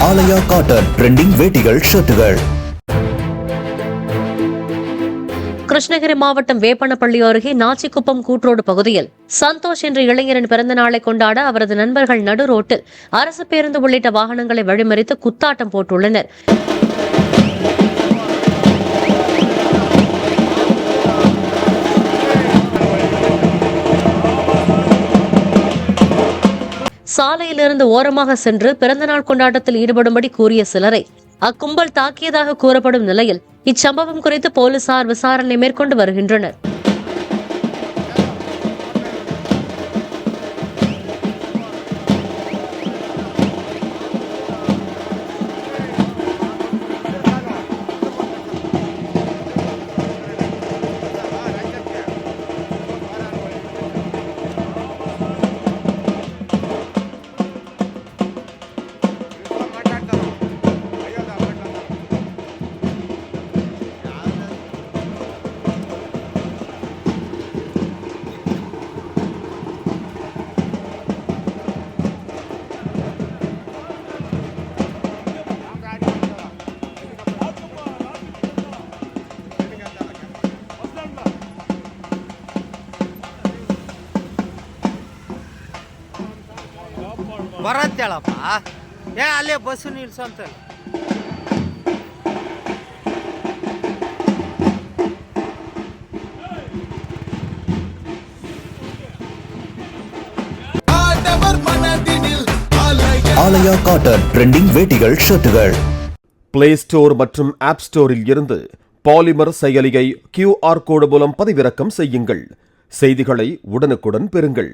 ஆலயா cotton trending வேட்டிகள் ஷர்ட்டுகள். கிருஷ்ணகிரி மாவட்டம் வேப்பனப்பள்ளி அருகே நாச்சிக்குப்பம் கூட்ரோடு பகுதியில் சந்தோஷ் என்ற இளைஞரின் பிறந்த நாளை கொண்டாட அவரது நண்பர்கள் நடு ரோட்டில் அரசு பேருந்து உள்ளிட்ட வாகனங்களை வழிமறித்து குத்தாட்டம் போட்டுள்ளனர். சாலையிலிருந்து ஓரமாக சென்று பிறந்தநாள் கொண்டாட்டத்தில் ஈடுபடும்படி கூறிய சிலரை அக்கும்பல் தாக்கியதாக கூறப்படும் நிலையில் இச்சம்பவம் குறித்து போலீசார் விசாரணை மேற்கொண்டு வருகின்றனர். ಬರತ್ತೇಳಪ್ಪ ಅಲ್ಲೇ ಬಸ್ಸು ನಿಲ್ಸಂತ ஆலயா காட்டன் ட்ரெண்டிங் வேட்டிகள் ஷர்ட்டுகள். பிளே ஸ்டோர் மற்றும் ஆப் ஸ்டோரில் இருந்து பாலிமர் செயலியை QR கோடு மூலம் பதிவிறக்கம் செய்யுங்கள். செய்திகளை உடனுக்குடன் பெறுங்கள்.